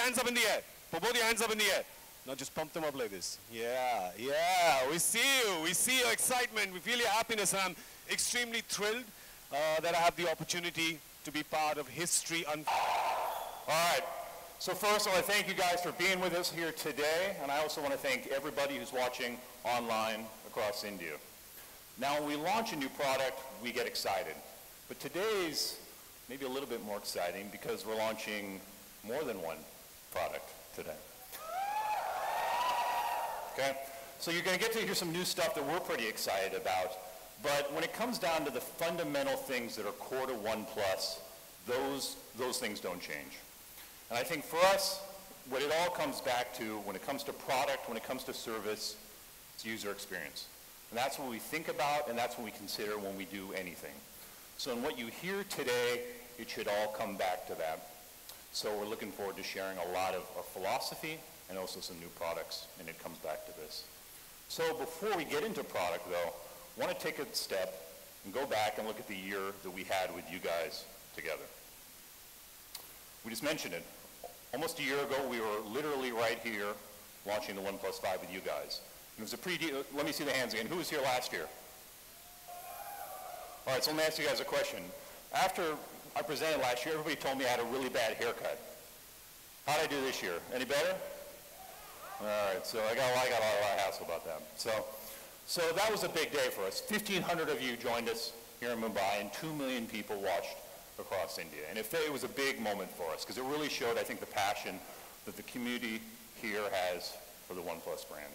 hands up in the air. Put both your hands up in the air. Now just pump them up like this. Yeah, yeah, we see you. We see your excitement. We feel your happiness. And I'm extremely thrilled that I have the opportunity to be part of history. All right. So first, I want to thank you guys for being with us here today, and I also want to thank everybody who's watching online across India. Now, when we launch a new product, we get excited. But today's maybe a little bit more exciting because we're launching more than one product today. Okay? So you're going to get to hear some new stuff that we're pretty excited about, but when it comes down to the fundamental things that are core to OnePlus, those things don't change. And I think for us, what it all comes back to, when it comes to product, when it comes to service, it's user experience. And that's what we think about, and that's what we consider when we do anything. So in what you hear today, it should all come back to that. So we're looking forward to sharing a lot of our philosophy and also some new products, and it comes back to this. So before we get into product, though, I want to take a step and go back and look at the year that we had with you guys together. We just mentioned it. Almost a year ago, we were literally right here launching the OnePlus 5 with you guys. It was a pretty, let me see the hands again. Who was here last year? All right, so let me ask you guys a question. After I presented last year, everybody told me I had a really bad haircut. How did I do this year? Any better? All right, so I got a lot of hassle about that. So that was a big day for us. 1,500 of you joined us here in Mumbai, and 2 million people watched across India. And it was a big moment for us because it really showed, I think, the passion that the community here has for the OnePlus brand.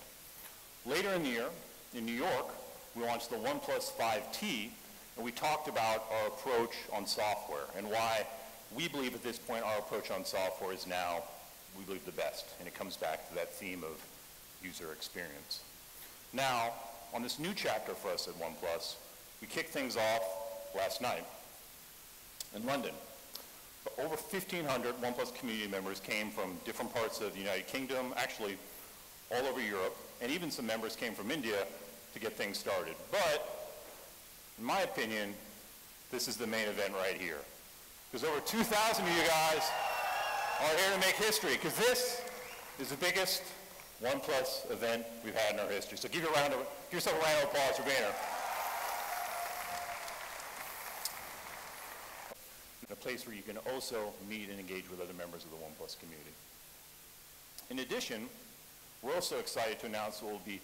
Later in the year, in New York, we launched the OnePlus 5T, and we talked about our approach on software and why we believe at this point our approach on software is now, we believe, the best. And it comes back to that theme of user experience. Now, on this new chapter for us at OnePlus, we kicked things off last night in London. Over 1,500 OnePlus community members came from different parts of the United Kingdom, actually all over Europe, and even some members came from India to get things started. But, in my opinion, this is the main event right here. Because over 2,000 of you guys are here to make history, because this is the biggest OnePlus event we've had in our history. So give yourself a round of applause for being here. A place where you can also meet and engage with other members of the OnePlus community. In addition, we're also excited to announce that we'll be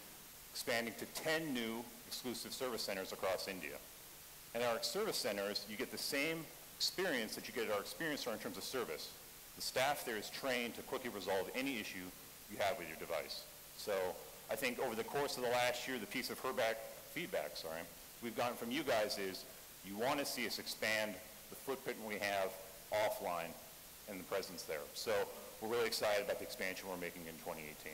expanding to 10 new exclusive service centers across India. And our service centers, you get the same experience that you get at our experience center in terms of service. The staff there is trained to quickly resolve any issue you have with your device. So I think over the course of the last year, the piece of feedback we've gotten from you guys is you want to see us expand the footprint we have offline and the presence there. So we're really excited about the expansion we're making in 2018.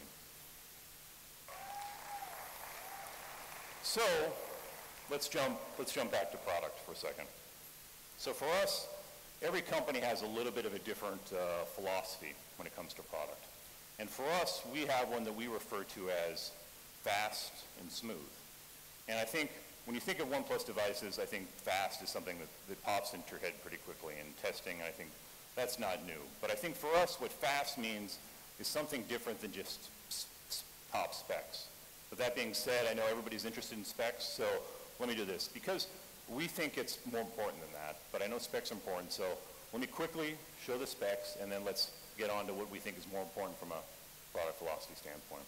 So let's jump back to product for a second. So for us, every company has a little bit of a different philosophy when it comes to product. And for us, we have one that we refer to as fast and smooth. And I think when you think of OnePlus devices, I think fast is something that pops into your head pretty quickly. And testing, I think that's not new. But I think for us, what fast means is something different than just top specs. But that being said, I know everybody's interested in specs, so let me do this. Because we think it's more important than that, but I know specs are important, so let me quickly show the specs, and then let's get on to what we think is more important from a product philosophy standpoint.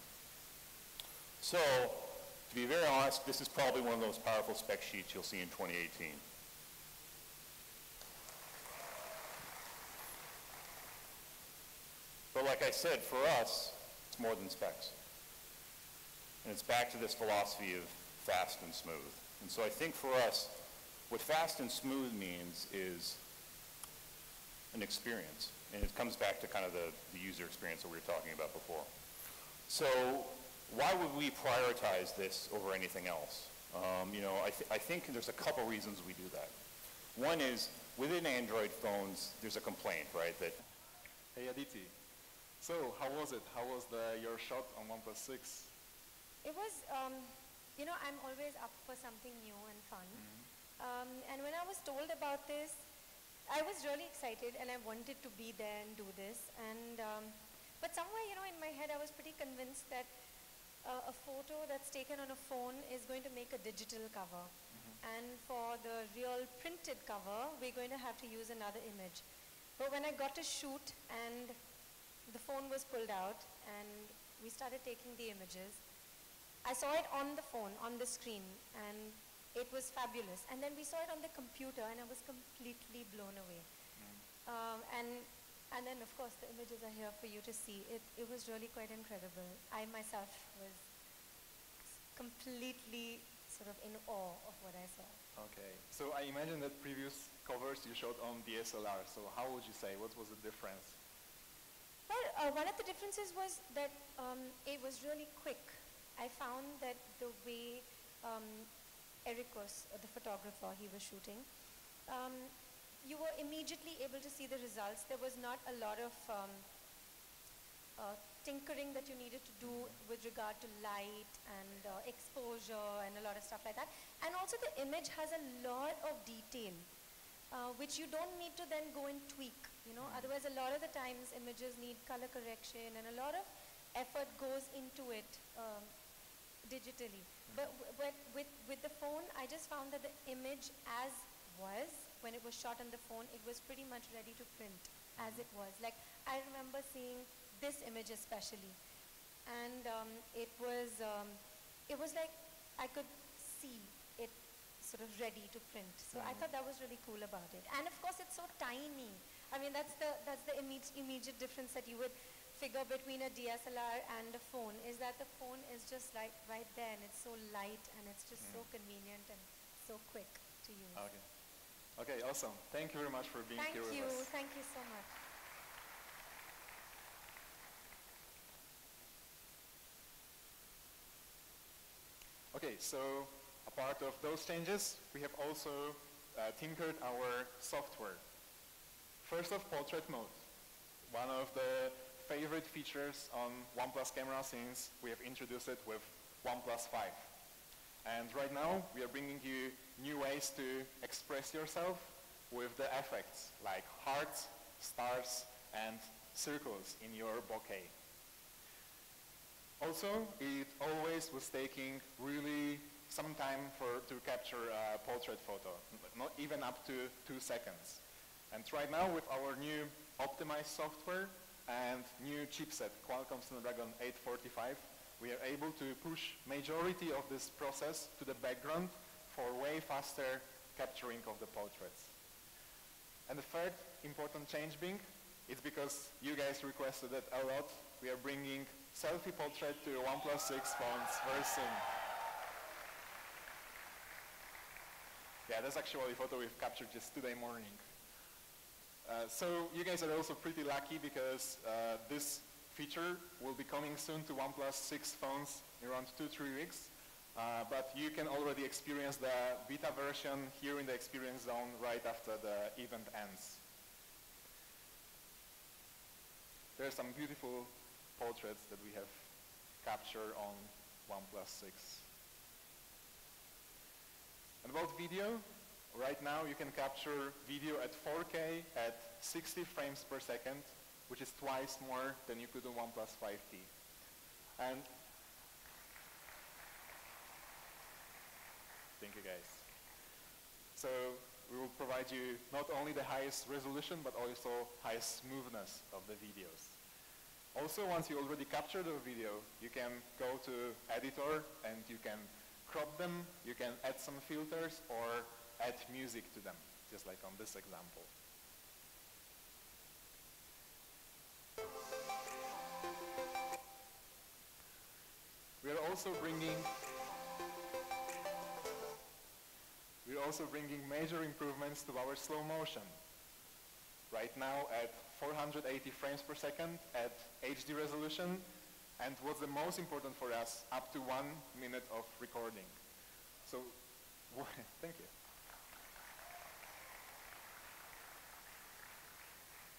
So, to be very honest, this is probably one of the most powerful spec sheets you'll see in 2018. But like I said, for us, it's more than specs. And it's back to this philosophy of fast and smooth. And so I think for us, what fast and smooth means is an experience. And it comes back to kind of the user experience that we were talking about before. So why would we prioritize this over anything else? I think there's a couple reasons we do that. One is, within Android phones, there's a complaint, right? That, hey Aditi, so how was it? How was your shot on OnePlus 6? It was, I'm always up for something new and fun. And when I was told about this, I was really excited and I wanted to be there and do this. And But somewhere, you know, in my head I was pretty convinced that a photo that's taken on a phone is going to make a digital cover. And for the real printed cover, we're going to have to use another image. But when I got to shoot and the phone was pulled out and we started taking the images, I saw it on the phone, on the screen, and it was fabulous. And then we saw it on the computer and I was completely blown away. And then of course the images are here for you to see. It was really quite incredible. I myself was completely sort of in awe of what I saw. Okay, so I imagine that previous covers you shot on DSLR, so how would you say, what was the difference? Well, one of the differences was that it was really quick. I found that the way Ericus, the photographer, he was shooting, you were immediately able to see the results. There was not a lot of tinkering that you needed to do with regard to light and exposure and a lot of stuff like that. And also the image has a lot of detail, which you don't need to then go and tweak, you know. Otherwise, a lot of the times images need color correction and a lot of effort goes into it digitally. But with the phone, I just found that the image as was, when it was shot on the phone, it was pretty much ready to print as it was. Like, I remember seeing this image especially, and it was like I could see it sort of ready to print. So I thought that was really cool about it. And of course, it's so tiny. I mean, that's the immediate difference that you would figure between a DSLR and a phone, is that the phone is just like right there and it's so light and it's just so convenient and so quick to use. Okay. Okay, awesome. Thank you very much for being here with us. Thank you so much. Okay, so a part of those changes, we have also tinkered our software. First off, portrait mode. One of the favorite features on OnePlus camera since we have introduced it with OnePlus 5. And right now, we are bringing you new ways to express yourself with the effects like hearts, stars, and circles in your bokeh. Also, it always was taking really some time to capture a portrait photo, not even up to 2 seconds. And right now, with our new optimized software and new chipset, Qualcomm Snapdragon 845, we are able to push majority of this process to the background for way faster capturing of the portraits. And the third important change being, it's because you guys requested it a lot, we are bringing selfie portrait to OnePlus 6 phones very soon. Yeah, that's actually a photo we've captured just today morning. So you guys are also pretty lucky because this feature will be coming soon to OnePlus 6 phones in around 2-3 weeks. But you can already experience the beta version here in the experience zone right after the event ends. There are some beautiful portraits that we have captured on OnePlus 6. And about video, right now you can capture video at 4K at 60 frames per second, which is twice more than you could on OnePlus 5T. And thank you guys. So we will provide you not only the highest resolution, but also highest smoothness of the videos. Also, once you already captured the video, you can go to editor and you can crop them, you can add some filters or add music to them, just like on this example. We are also bringing major improvements to our slow motion. Right now at 480 frames per second at HD resolution, and what's the most important for us, up to 1 minute of recording. So, thank you.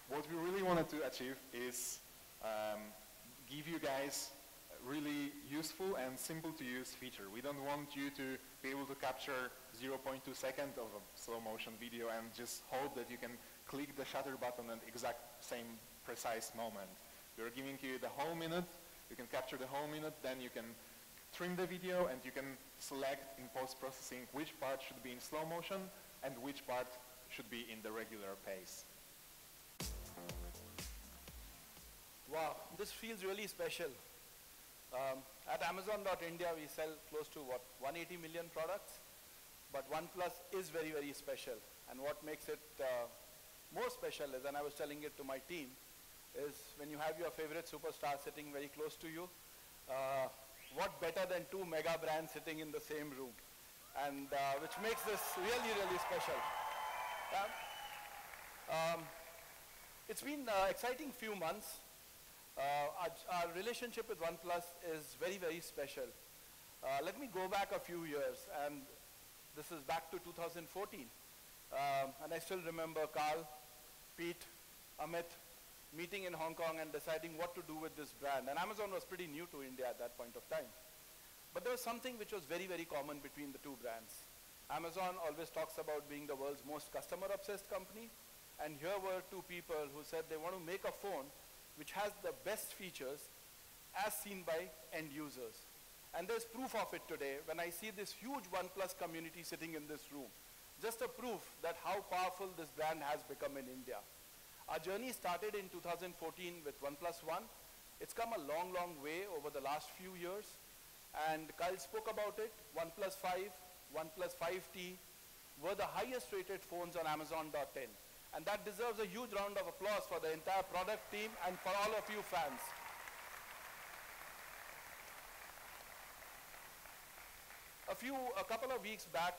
What we really wanted to achieve is give you guys a really useful and simple to use feature. We don't want you to be able to capture 0.2 seconds of a slow motion video and just hope that you can click the shutter button at exact same precise moment. We're giving you the whole minute. You can capture the whole minute, then you can trim the video, and you can select in post-processing which part should be in slow motion and which part should be in the regular pace. Wow, this feels really special. At Amazon.India, we sell close to, 180 million products, but OnePlus is very, very special. And what makes it more special is, and I was telling it to my team, is when you have your favorite superstar sitting very close to you, what better than two mega brands sitting in the same room, and which makes this really, really special. It's been an exciting few months. Our relationship with OnePlus is very, very special. Let me go back a few years, and this is back to 2014. And I still remember Carl, Pete, Amit meeting in Hong Kong and deciding what to do with this brand. And Amazon was pretty new to India at that point of time. But there was something which was very, very common between the two brands. Amazon always talks about being the world's most customer-obsessed company. And here were two people who said they want to make a phone which has the best features as seen by end users. And there's proof of it today when I see this huge OnePlus community sitting in this room. Just a proof that how powerful this brand has become in India. Our journey started in 2014 with OnePlus One. It's come a long, long way over the last few years. And Kyle spoke about it. OnePlus 5, OnePlus 5T were the highest rated phones on Amazon.in. And that deserves a huge round of applause for the entire product team and for all of you fans. A couple of weeks back,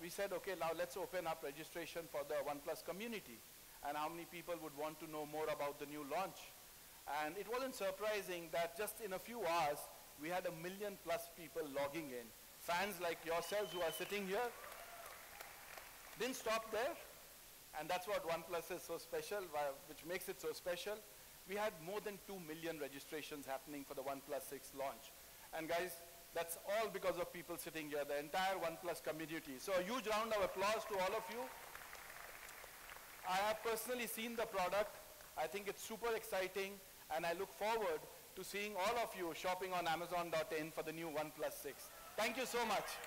we said, okay, now let's open up registration for the OnePlus community and how many people would want to know more about the new launch. And it wasn't surprising that just in a few hours, we had 1 million+ people logging in. Fans like yourselves who are sitting here. Didn't stop there. And that's what OnePlus is so special, which makes it so special. We had more than 2 million registrations happening for the OnePlus 6 launch. And guys, that's all because of people sitting here, the entire OnePlus community. So a huge round of applause to all of you. I have personally seen the product. I think it's super exciting, and I look forward to seeing all of you shopping on Amazon.in for the new OnePlus 6. Thank you so much.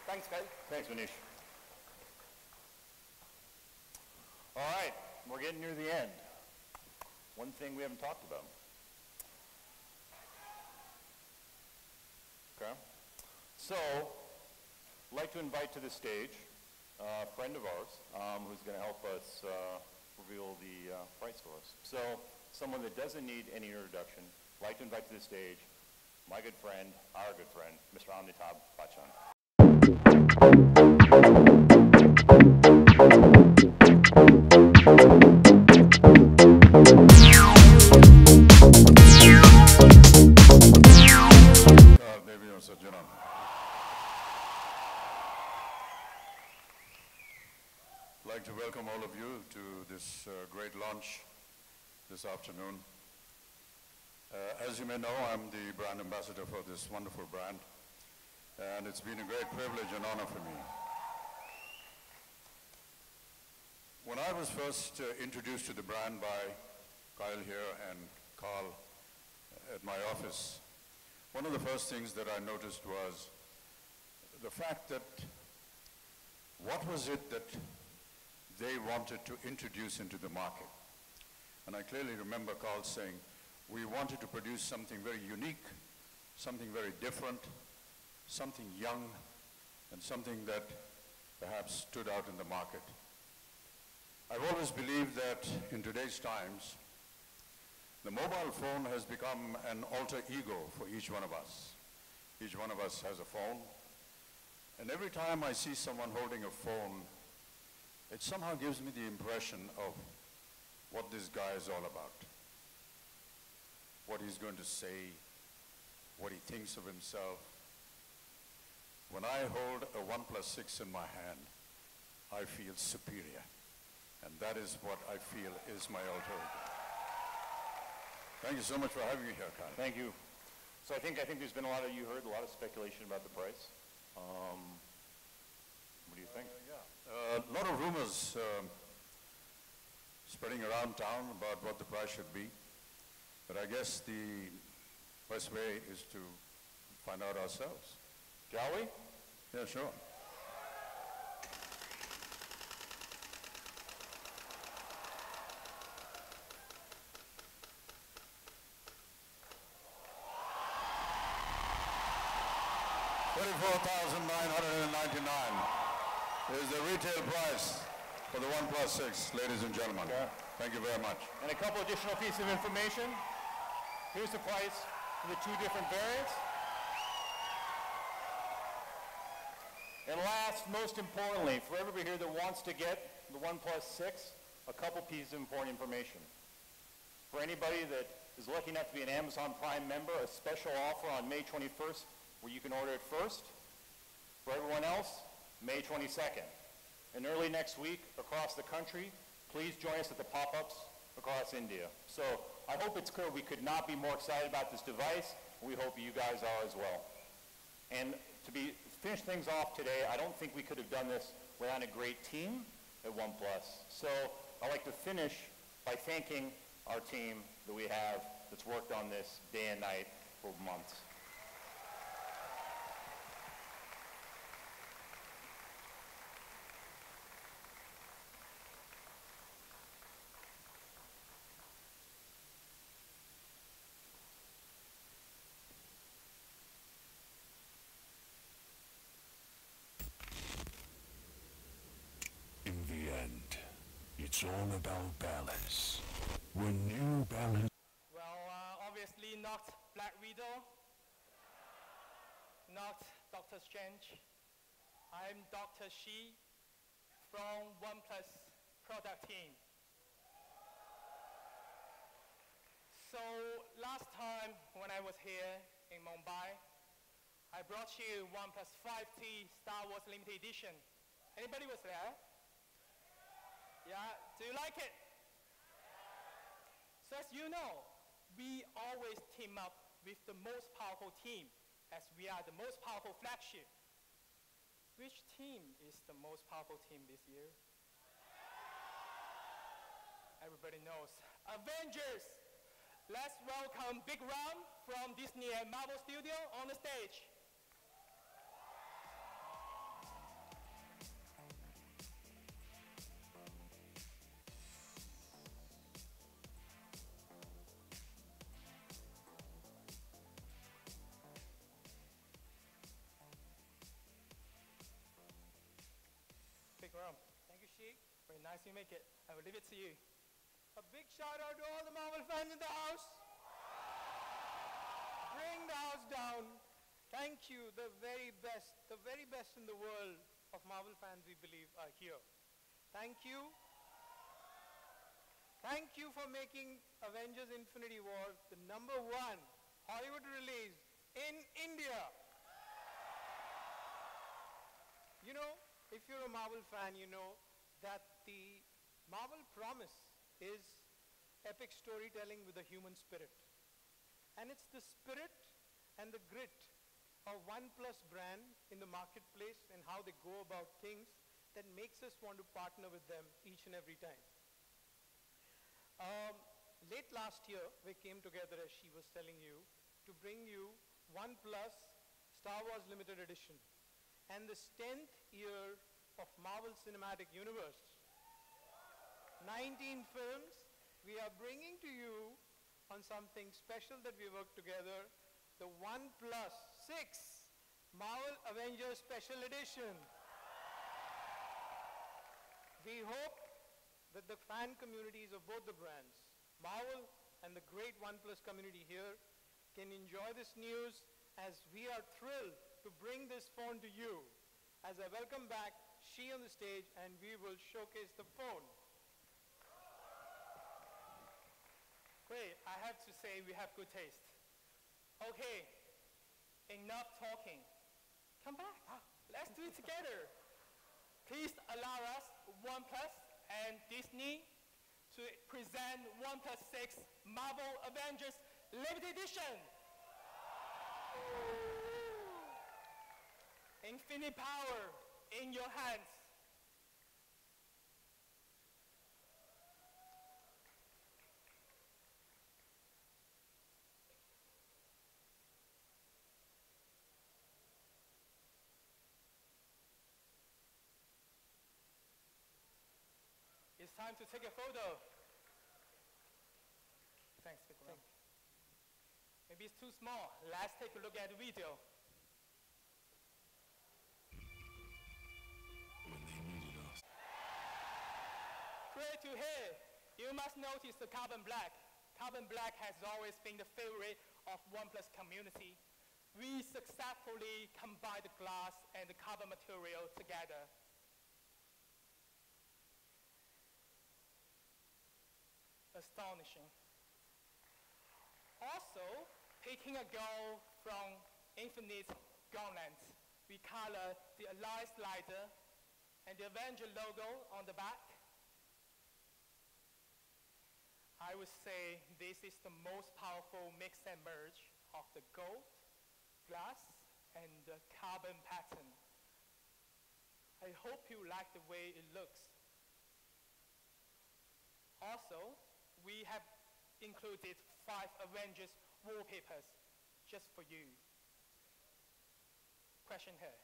Thanks, Kyle. Thanks, Manish. All right, we're getting near the end. One thing we haven't talked about. Okay. So, I'd like to invite to the stage a friend of ours who's going to help us reveal the price for us. So, someone that doesn't need any introduction, I'd like to invite to the stage my good friend, our good friend, Mr. Amitabh Bachchan. I'd like to welcome all of you to this great launch this afternoon. As you may know, I'm the brand ambassador for this wonderful brand, and it's been a great privilege and honor for me. When I was first introduced to the brand by Kyle here and Carl at my office, one of the first things that I noticed was the fact that what was it that they wanted to introduce into the market. And I clearly remember Carl saying, we wanted to produce something very unique, something very different, something young, and something that perhaps stood out in the market. I've always believed that in today's times, the mobile phone has become an alter ego for each one of us. Each one of us has a phone, and every time I see someone holding a phone, it somehow gives me the impression of what this guy is all about. What he's going to say, what he thinks of himself. When I hold a OnePlus 6 in my hand, I feel superior. And that is what I feel is my alter ego. Thank you so much for having me here, Kyle. Thank you. So I think there's been you heard a lot of speculation about the price. What do you think? A lot of rumors spreading around town about what the price should be. But I guess the best way is to find out ourselves. Shall we? Yeah, sure. $34,999 is the retail price for the OnePlus 6, ladies and gentlemen. Yeah. Thank you very much. And a couple additional pieces of information. Here's the price for the two different variants. And last, most importantly, for everybody here that wants to get the OnePlus 6, a couple pieces of important information. For anybody that is lucky enough to be an Amazon Prime member, a special offer on May 21st where you can order it first. For everyone else, May 22nd. And early next week, across the country, please join us at the pop-ups across India. So I hope it's clear we could not be more excited about this device. We hope you guys are as well. And to finish things off today, I don't think we could have done this without a great team at OnePlus. So I'd like to finish by thanking our team that we have that's worked on this day and night for months. It's all about balance. When you balance... Well, obviously not Black Widow, not Dr. Strange. I'm Dr. Shi from OnePlus product team. So last time when I was here in Mumbai, I brought you OnePlus 5T Star Wars limited edition. Anybody was there? Yeah, do you like it? So as you know, we always team up with the most powerful team as we are the most powerful flagship. Which team is the most powerful team this year? Everybody knows. Avengers! Let's welcome Big Ram from Disney and Marvel Studio on the stage. Thank you, Sheik. Very nice you make it. I will leave it to you. A big shout out to all the Marvel fans in the house. Bring the house down. Thank you, the very best in the world of Marvel fans we believe are here. Thank you. Thank you for making Avengers Infinity War the #1 Hollywood release in India. You know, if you're a Marvel fan, you know that the Marvel promise is epic storytelling with a human spirit. And it's the spirit and the grit of OnePlus brand in the marketplace and how they go about things that makes us want to partner with them each and every time. Late last year, we came together, as she was telling you, to bring you OnePlus Star Wars Limited Edition and this 10th year of Marvel Cinematic Universe. 19 films we are bringing to you on something special that we worked together, the OnePlus 6 Marvel Avengers Special Edition. We hope that the fan communities of both the brands, Marvel and the great OnePlus community here, can enjoy this news as we are thrilled to bring this phone to you. As I welcome back She on the stage, and we will showcase the phone. Great, I have to say we have good taste. Okay, enough talking. Come back, let's do it together. Please allow us, OnePlus and Disney, to present OnePlus 6 Marvel Avengers Limited Edition. Infinite power in your hands. time to take a photo. Thanks, Vikram. Maybe it's too small. Let's take a look at the video. When they needed us. Great to hear. You must notice the carbon black. Carbon black has always been the favorite of OnePlus community. We successfully combined the glass and the carbon material together. Astonishing. Also, taking a goal from Infinite Gauntlet, we color the Alliance slider and the Avenger logo on the back. I would say this is the most powerful mix and merge of the gold, glass, and the carbon pattern. I hope you like the way it looks. Also, we have included 5 Avengers wallpapers just for you. Question here.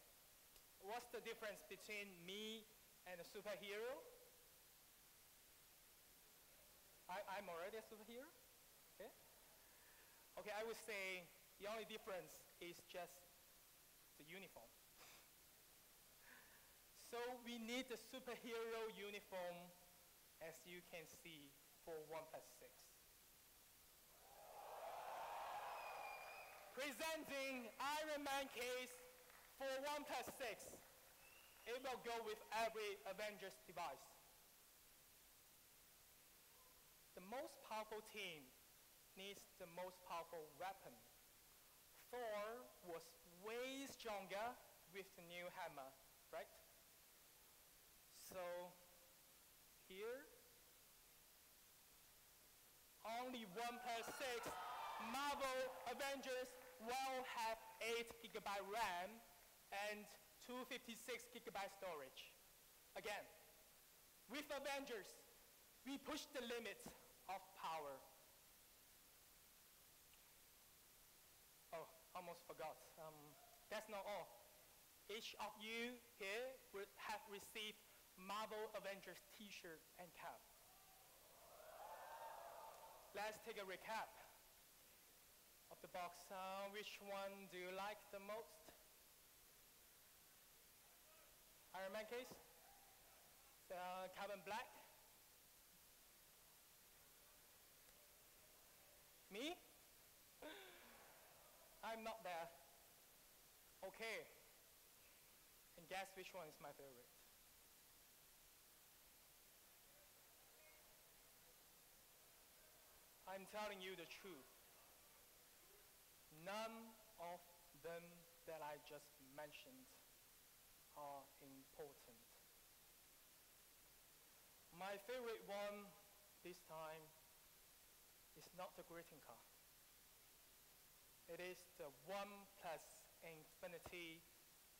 What's the difference between me and a superhero? I'm already a superhero? Okay. Okay, I would say the only difference is just the uniform. So we need the superhero uniform, as you can see, for OnePlus 6. Presenting Iron Man case for OnePlus 6. It will go with every Avengers device. The most powerful team needs the most powerful weapon. Thor was way stronger with the new hammer, right? So here, only OnePlus 6 Marvel Avengers will have 8GB RAM and 256GB storage. Again, with Avengers, we push the limits of power. Oh, almost forgot. That's not all. Each of you here will have received Marvel Avengers t-shirt and cap. Let's take a recap of the box. Which one do you like the most? Iron Man case? The carbon black? Me? I'm not there. Okay. And guess which one is my favorite? I'm telling you the truth. None of them that I just mentioned are important. My favorite one this time is not the greeting card. It is the OnePlus Infinity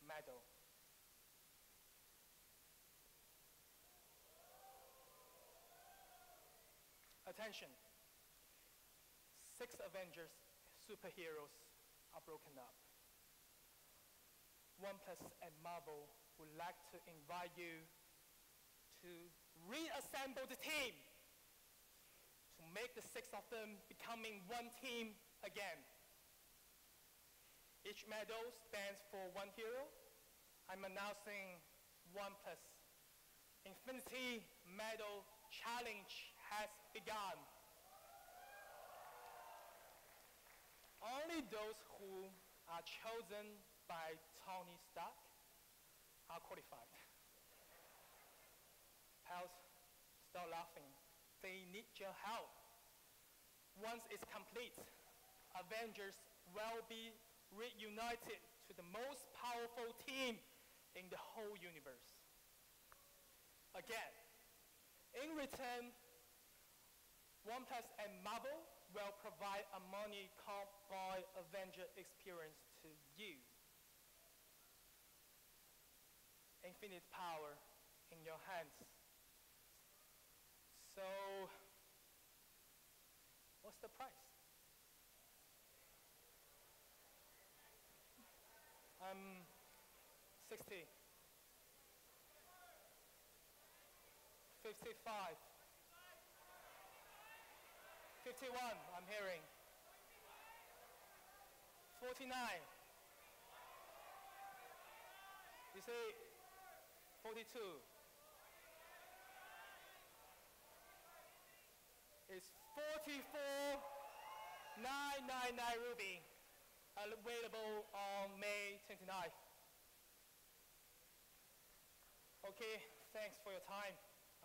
medal. Attention. 6 Avengers superheroes are broken up. OnePlus and Marvel would like to invite you to reassemble the team to make the 6 of them becoming one team again. Each medal stands for one hero. I'm announcing OnePlus Infinity Medal Challenge has begun. Only those who are chosen by Tony Stark are qualified. Pals, stop laughing. They need your help. Once it's complete, Avengers will be reunited to the most powerful team in the whole universe. Again, in return, OnePlus and Marvel will provide a money cowboy Avenger experience to you. Infinite power in your hands. So, what's the price? 60, 50, 55. 51, I'm hearing. 49. You say 42. It's 44,999 ruby, available on May 29th. Okay, thanks for your time.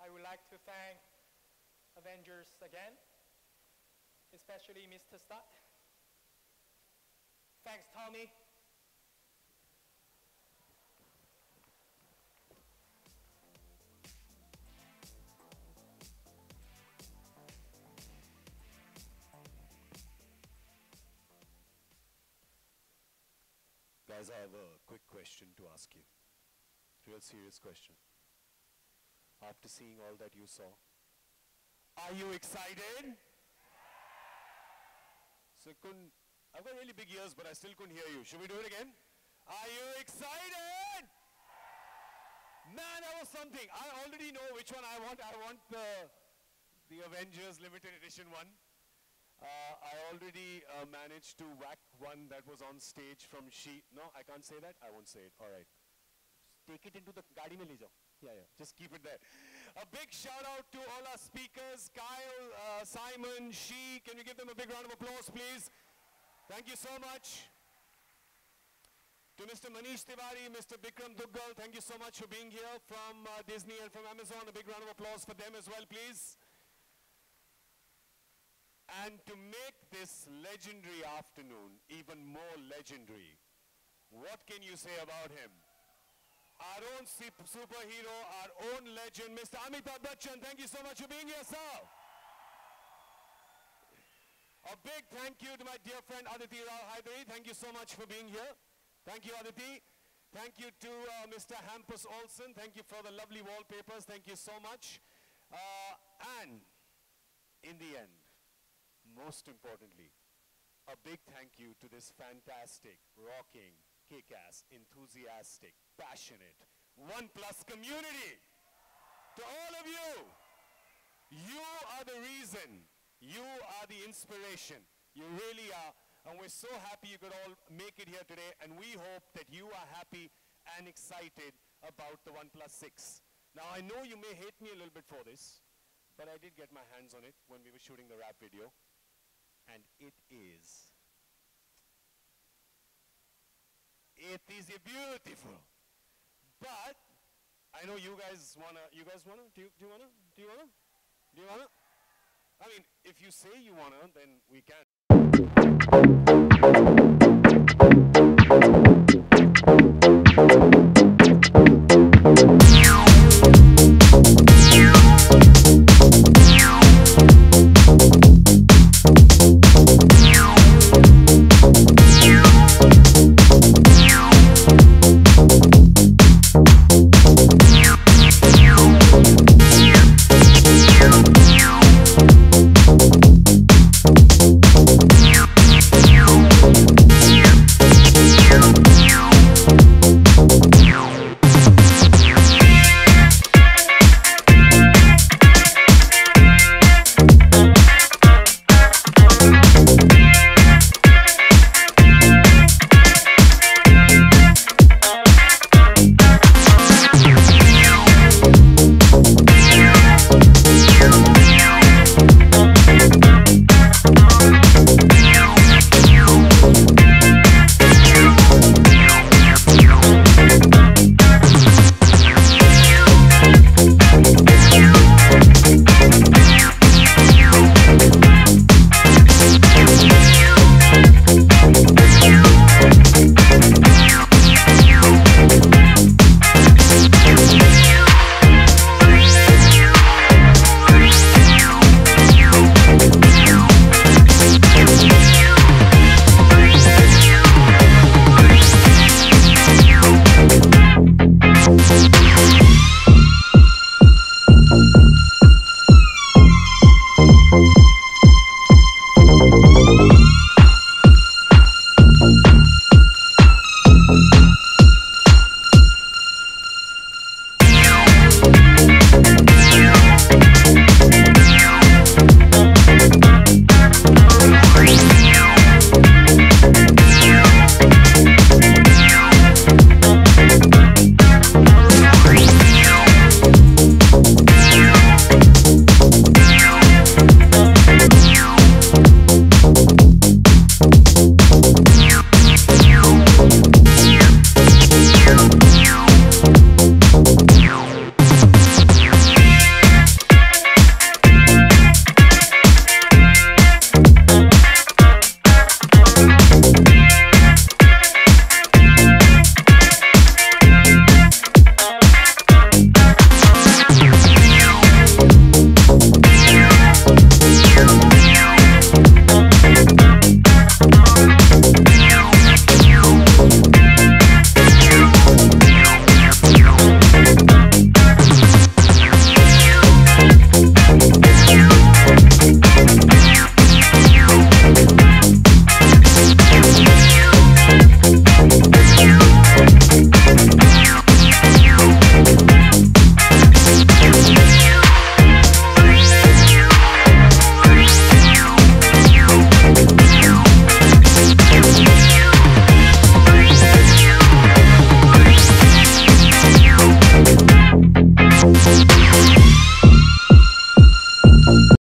I would like to thank Avengers again, especially Mr. Stott. Thanks, Tommy. Guys, I have a quick question to ask you. Real serious question. After seeing all that you saw, are you excited? So I've got really big ears, but I still couldn't hear you. Should we do it again? Are you excited? Man, that was something. I already know which one I want. I want the Avengers limited edition one. I already managed to whack one that was on stage from She. No, I can't say that. I won't say it. All right. Take it into the gaadi mein le jao. Yeah. Just keep it there. A big shout out to all our speakers, Kyle, Simon, She. Can you give them a big round of applause, please? Thank you so much. To Mr. Manish Tiwari, Mr. Bikram Duggal, thank you so much for being here from Disney and from Amazon. A big round of applause for them as well, please. And to make this legendary afternoon even more legendary, what can you say about him? Our own superhero, our own legend, Mr. Amitabh Bachchan. Thank you so much for being here, sir. A big thank you to my dear friend Aditi Rao Haidari. Thank you so much for being here. Thank you, Aditi. Thank you to Mr. Hampus Olsen. Thank you for the lovely wallpapers. Thank you so much. And in the end, most importantly, a big thank you to this fantastic, rocking, kick-ass, enthusiastic, passionate OnePlus community. To all of you, you are the reason, you are the inspiration. You really are. And we're so happy you could all make it here today, and we hope that you are happy and excited about the OnePlus 6. Now, I know you may hate me a little bit for this, but I did get my hands on it when we were shooting the rap video. And it is beautiful. But I know you guys wanna, do you wanna? I mean, if you say you wanna, then we can.